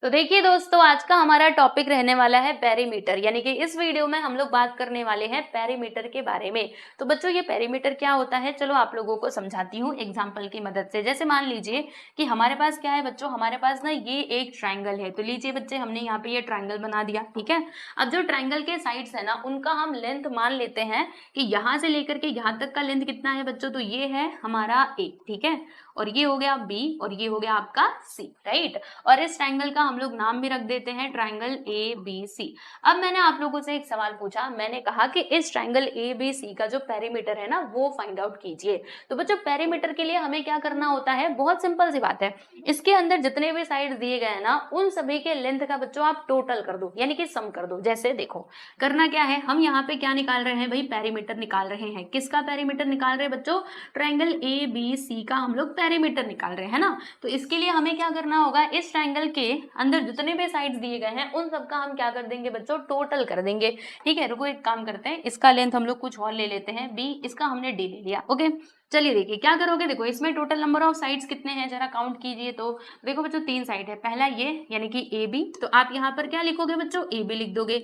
तो देखिए दोस्तों, आज का हमारा टॉपिक रहने वाला है पेरीमीटर, यानी कि इस वीडियो में हम लोग बात करने वाले हैं पेरीमीटर के बारे में। तो बच्चों, ये पेरीमीटर क्या होता है, चलो आप लोगों को समझाती हूँ एग्जांपल की मदद से। जैसे मान लीजिए कि हमारे पास क्या है बच्चों, हमारे पास ना ये एक ट्राइंगल है। तो लीजिए बच्चे, हमने यहाँ पे ये ट्राइंगल बना दिया, ठीक है। अब जो ट्राइंगल के साइड्स है ना, उनका हम लेंथ मान लेते हैं कि यहाँ से लेकर के यहाँ तक का लेंथ कितना है बच्चों, तो ये है हमारा ए, ठीक है। और ये हो गया बी और ये हो गया आपका सी, राइट। और इस ट्राइंगल का हम लोग नाम भी रख देते हैं ट्राइंगल ए बी सी। अब मैंने आप लोगों से एक सवाल पूछा, मैंने कहा कि इस ट्राइंगल ए बी सी का जो पेरीमीटर है ना, वो फाइंड आउट कीजिए। तो बच्चों, पेरीमीटर के लिए हमें क्या करना होता है, बहुत सिंपल सी बात है। इसके अंदर जितने भी साइड दिए गए हैं ना, उन सभी के लेंथ का बच्चों आप टोटल कर दो, यानी कि सम कर दो। जैसे देखो, करना क्या है, हम यहाँ पे क्या निकाल रहे हैं भाई, पेरीमीटर निकाल रहे हैं। किसका पेरीमीटर निकाल रहे हैं बच्चों, ट्राइंगल ए बी सी का हम लोग पेरीमीटर निकाल रहे हैं ना। तो इसके लिए हमें क्या करना होगा, इस ट्राइंगल के अंदर जितने भी साइड्स दिए गए हैं उन सबका हम क्या कर देंगे बच्चों, टोटल कर देंगे। ठीक है, रुको एक काम करते हैं, इसका लेंथ हम लोग कुछ और ले लेते हैं, बी, इसका हमने डी ले लिया, ओके। चलिए देखिए क्या करोगे, देखो इसमें टोटल नंबर ऑफ साइड्स कितने हैं जरा काउंट कीजिए। तो देखो बच्चों, 3 साइड है, पहला ये यानी कि ए बी, तो आप यहाँ पर क्या लिखोगे बच्चों, ए बी लिख दोगे।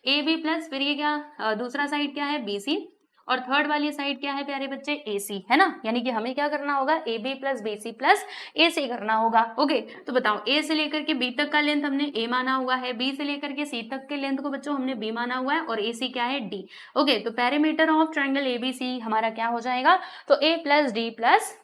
ए बी प्लस फिर ये क्या, दूसरा साइड क्या है, बी सी, और थर्ड वाली साइड क्या है प्यारे बच्चे, ए सी, है ना। यानी कि हमें क्या करना होगा, A B plus B C plus A C करना होगा, ओके। तो बताओ, ए से लेकर के बी तक का लेंथ हमने ए माना हुआ है, बी से लेकर के सी तक के लेंथ को बच्चों हमने बी माना हुआ है, और ए सी क्या है, डी, ओके। तो perimeter of triangle A B C हमारा क्या हो जाएगा, तो A plus D plus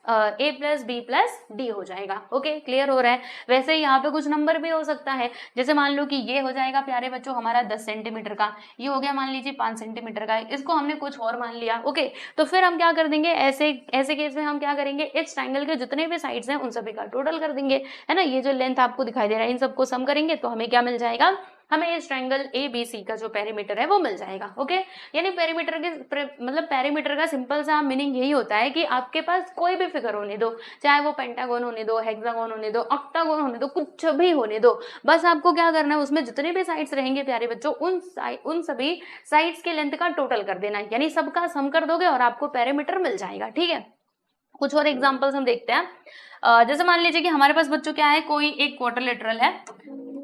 A plus B plus D हो जाएगा, ओके। क्लियर हो रहा है। वैसे यहाँ पे कुछ नंबर भी हो सकता है, जैसे मान लो कि ये हो जाएगा प्यारे बच्चों हमारा 10 सेंटीमीटर का, ये हो गया मान लीजिए 5 सेंटीमीटर का, इसको हमने कुछ और मान लिया, ओके। तो फिर हम क्या कर देंगे, ऐसे ऐसे केस में हम क्या करेंगे, इस ट्राइंगल के जितने भी साइड्स हैं उन सभी का टोटल कर देंगे, है ना। ये जो लेंथ आपको दिखाई दे रहा है, इन सबको सम करेंगे तो हमें क्या मिल जाएगा, हमें इस ट्राइंगल ए बी सी का जो पेरीमीटर है वो मिल जाएगा, ओके। यानी पेरीमीटर के मतलब पेरीमीटर का सिंपल सा मीनिंग यही होता है कि आपके पास कोई भी फिगर होने दो, चाहे वो पेंटागन होने दो, हेक्सागन होने दो, ऑक्टागन होने दो, कुछ भी होने दो, बस आपको क्या करना है, उसमें जितने भी साइड्स रहेंगे प्यारे बच्चों, उन सभी साइड्स के लेंथ का टोटल कर देना है, यानी सबका सम कर दोगे और आपको पेरीमीटर मिल जाएगा, ठीक है। कुछ और एग्जांपल्स हम देखते हैं। जैसे मान लीजिए कि हमारे पास बच्चों क्या है, कोई एक क्वाड्रिलेटरल है।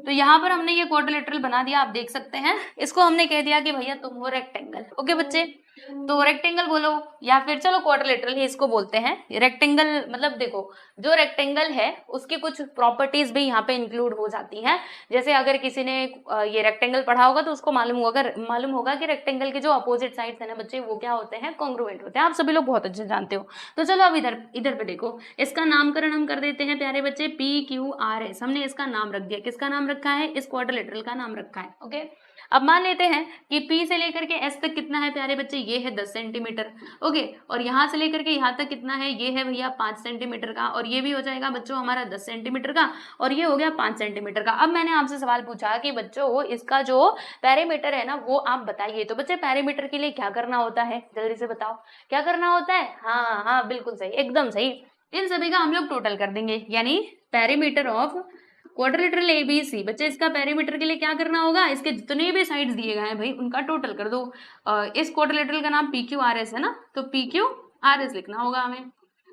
तो यहाँ पर हमने ये क्वाड्रिलेटरल बना दिया, आप देख सकते हैं। इसको हमने कह दिया कि भैया तुम हो रेक्टेंगल, ओके बच्चे। तो रेक्टेंगल बोलो, या फिर चलो क्वाड्रिलेटरल ही इसको बोलते हैं। रेक्टेंगल मतलब देखो, जो रेक्टेंगल है उसकी कुछ प्रॉपर्टीज भी यहाँ पे इंक्लूड हो जाती हैं। जैसे अगर किसी ने ये रेक्टेंगल पढ़ा होगा तो उसको मालूम होगा कि रेक्टेंगल के जो अपोजिट साइड्स है ना बच्चे, वो क्या होते हैं, कॉन्ग्रुएंट होते हैं। आप सभी लोग बहुत अच्छे जानते हो। तो चलो अब इधर इधर पे देखो, इसका नामकरण हम कर देते हैं प्यारे बच्चे, पी क्यू आर एस। हमने इसका नाम रख दिया, किसका नाम रखा है, इस क्वाड्रिलेटरल का नाम रखा है, ओके। अब मान लेते हैं कि P से लेकर के S तक कितना है प्यारे बच्चे, ये है 10 सेंटीमीटर, ओके। और यहाँ से लेकर के यहाँ तक कितना है, ये है भैया 5 सेंटीमीटर का, और ये भी हो जाएगा बच्चों हमारा 10 सेंटीमीटर का, और ये हो गया 5 सेंटीमीटर का। अब मैंने आपसे सवाल पूछा कि बच्चों इसका जो पेरीमीटर है ना वो आप बताइए। तो बच्चे पेरीमीटर के लिए क्या करना होता है, जल्दी से बताओ क्या करना होता है। हाँ हाँ बिल्कुल सही, एकदम सही। इन सभी का हम लोग टोटल कर देंगे, यानी perimeter of quadrilateral A B C. बच्चे इसका पेरीमीटर के लिए क्या करना होगा, इसके जितने भी साइड्स दिए गए हैं भाई उनका टोटल कर दो। इस क्वाड्रिलेटरल का नाम पी क्यू आर एस है ना, तो पी क्यू आर एस लिखना होगा हमें।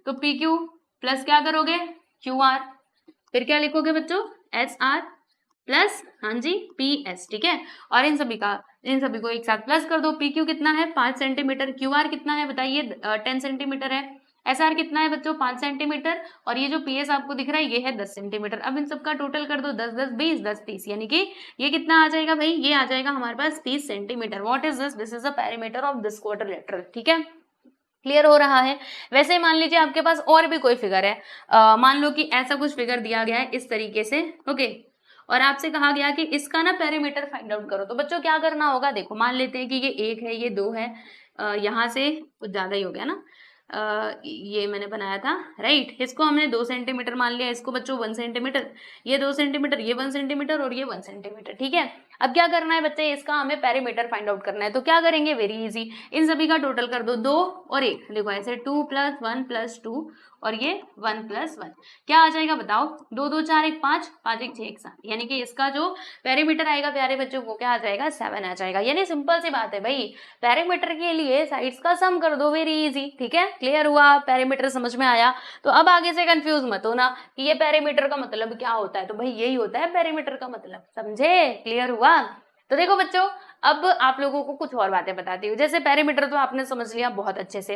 तो पी क्यू प्लस क्या करोगे, क्यू आर, फिर क्या लिखोगे बच्चों, एस आर प्लस, हाँ जी, पी एस, ठीक है। और इन सभी को एक साथ प्लस कर दो। पी क्यू कितना है, 5 सेंटीमीटर, क्यू आर कितना है बताइए, 10 सेंटीमीटर है, एस आर कितना है बच्चों, 5 सेंटीमीटर, और ये जो पी एस आपको दिख रहा है ये है 10 सेंटीमीटर। अब इन सबका टोटल कर दो, 10 10 20 10 30, यानी कि ये कितना आ जाएगा भाई, ये आ जाएगा हमारे पास 30 centimetre. What is this, this is the perimeter of this quadrilateral, ठीक है। क्लियर हो रहा है। वैसे मान लीजिए आपके पास और भी कोई फिगर है, मान लो कि ऐसा कुछ फिगर दिया गया है इस तरीके से, ओके। और आपसे कहा गया कि इसका ना पेरीमीटर फाइंड आउट करो। तो बच्चों क्या करना होगा, देखो मान लेते हैं कि ये 1 है, ये 2 है, यहाँ से कुछ ज्यादा ही हो गया ना, ये मैंने बनाया था, राइट। इसको हमने 2 सेंटीमीटर मान लिया, इसको बच्चों 1 सेंटीमीटर, ये 2 सेंटीमीटर, ये 1 सेंटीमीटर, और ये 1 सेंटीमीटर, ठीक है। अब क्या करना है बच्चे, इसका हमें पेरीमीटर फाइंड आउट करना है। तो क्या करेंगे, वेरी इजी, इन सभी का टोटल कर दो, 2 और 1, देखो ऐसे 2 + 1 + 2 और ये 1 + 1, क्या आ जाएगा बताओ, 2 2 4 1 5, 5 1 6 1 7, यानी कि इसका जो पेरीमीटर आएगा प्यारे बच्चों वो क्या आ जाएगा, 7 आ जाएगा। यानी सिंपल सी बात है भाई, पेरीमीटर के लिए साइड्स का सम कर दो, वेरी इजी। ठीक है, क्लियर हुआ, पेरीमीटर समझ में आया। तो अब आगे से कंफ्यूज मत होना कि ये पेरीमीटर का मतलब क्या होता है, तो भाई यही होता है पेरीमीटर का मतलब, समझे, क्लियर हुआ। तो देखो बच्चों, अब आप लोगों को कुछ और बातें बताती हूँ। जैसे पेरीमीटर तो आपने समझ लिया बहुत अच्छे से,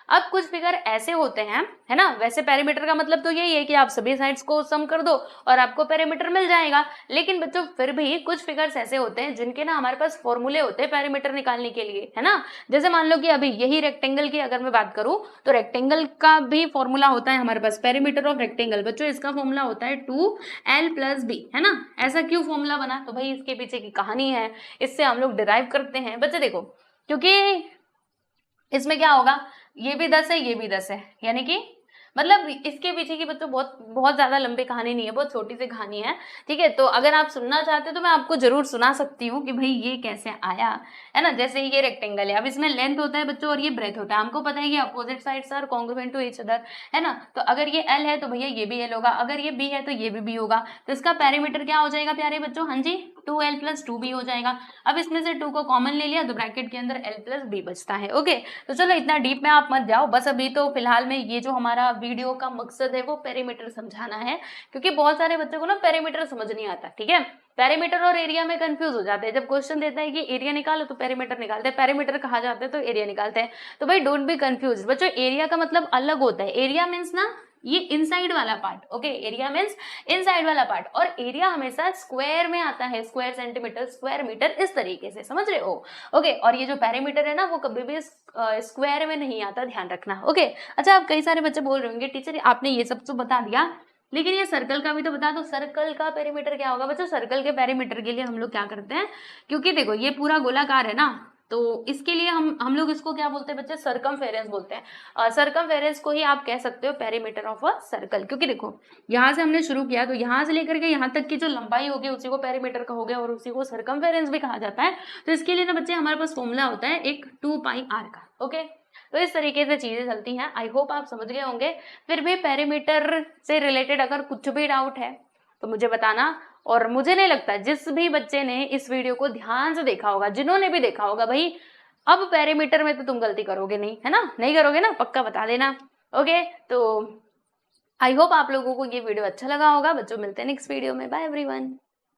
अब कुछ फिगर ऐसे होते हैं, है ना, वैसे पेरीमीटर का मतलब तो यही है कि आप सभी साइड्स को सम कर दो और आपको पेरीमीटर मिल जाएगा। लेकिन बच्चों फिर भी कुछ फिगर्स ऐसे होते हैं जिनके ना हमारे पास फॉर्मूले होते हैं पेरीमीटर निकालने के लिए, है ना। जैसे मान लो कि अभी यही रेक्टेंगल की अगर मैं बात करूं तो रेक्टेंगल का भी फॉर्मूला होता है हमारे पास, पेरीमीटर ऑफ रेक्टेंगल बच्चों इसका फॉर्मूला होता है 2l + b, है ना। ऐसा क्यों फॉर्मूला बना, तो भाई इसके पीछे की कहानी है, इससे हम लोग डिराइव करते हैं बच्चे। देखो क्योंकि इसमें क्या होगा, ये भी 10 है, ये भी 10 है, यानी कि मतलब इसके पीछे की बच्चों बहुत बहुत ज्यादा लंबी कहानी नहीं है, बहुत छोटी सी कहानी है। ठीक है, तो अगर आप सुनना चाहते हो तो मैं आपको जरूर सुना सकती हूँ कि भाई ये कैसे आया, है ना। जैसे ये रेक्टेंगल है, अब इसमें लेंथ होता है बच्चों और ये ब्रेथ होता है, हमको पता है कि opposite sides are congruent to each other, है ना। तो अगर ये L है तो भैया ये भी L होगा, अगर ये B है तो ये भी B होगा। तो इसका पेरीमीटर क्या हो जाएगा प्यारे बच्चों, हाँ जी 2l + 2b हो जाएगा। अब इसमें से 2 को कॉमन ले लिया तो ब्रैकेट के अंदर l + b बचता है। ओके, तो चलो इतना डीप में आप मत जाओ, बस अभी तो फिलहाल में ये जो हमारा वीडियो का मकसद है वो पेरीमीटर समझाना है, क्योंकि बहुत सारे बच्चों को ना पेरीमीटर समझ नहीं आता। ठीक है, पेरीमीटर और एरिया में कंफ्यूज हो जाते हैं, जब क्वेश्चन देता है कि एरिया निकालो तो पेरीमीटर निकालते हैं, पेरीमीटर कहा जाता है तो एरिया निकालते हैं। तो भाई डोंट बी कंफ्यूज बच्चों, एरिया का मतलब अलग होता है, एरिया मीन्स ना ये इनसाइड वाला part, okay, area means inside वाला पार्ट, और एरिया हमेशा स्क्वायर में आता है, स्क्वायर सेंटीमीटर, स्क्वायर मीटर, इस तरीके से, समझ रहे हो। ओके, और ये जो पेरीमीटर है ना वो कभी भी स्क्वायर में नहीं आता, ध्यान रखना। ओके, अच्छा, आप कई सारे बच्चे बोल रहे होंगे टीचर आपने ये सब तो बता दिया लेकिन ये सर्कल का भी तो बता दो, सर्कल का पेरीमीटर क्या होगा बच्चों। सर्कल के पेरीमीटर के लिए हम लोग क्या करते हैं, क्योंकि देखो ये पूरा गोलाकार है ना, तो इसके लिए हम लोग इसको क्या बोलते हैं बच्चे, सर्कमफेरेंस बोलते हैं। सर्कमफेरेंस को ही आप कह सकते हो पेरीमीटर ऑफ अ सर्कल, क्योंकि देखो यहाँ से हमने शुरू किया तो यहाँ से लेकर के यहाँ तक की जो लंबाई होगी उसी को पेरीमीटर कहोगे और उसी को सर्कमफेरेंस भी कहा जाता है। तो इसके लिए ना बच्चे हमारे पास फॉर्मूला होता है एक 2πr का। ओके, तो इस तरीके से चीजें चलती हैं, आई होप आप समझ गए होंगे। फिर भी पेरीमीटर से रिलेटेड अगर कुछ भी डाउट है तो मुझे बताना, और मुझे नहीं लगता जिस भी बच्चे ने इस वीडियो को ध्यान से देखा होगा, जिन्होंने भी देखा होगा भाई, अब पेरीमीटर में तो तुम गलती करोगे नहीं, है ना, नहीं करोगे ना, पक्का बता देना। ओके, तो आई होप आप लोगों को ये वीडियो अच्छा लगा होगा बच्चों, मिलते हैं नेक्स्ट वीडियो में, बाय एवरीवन।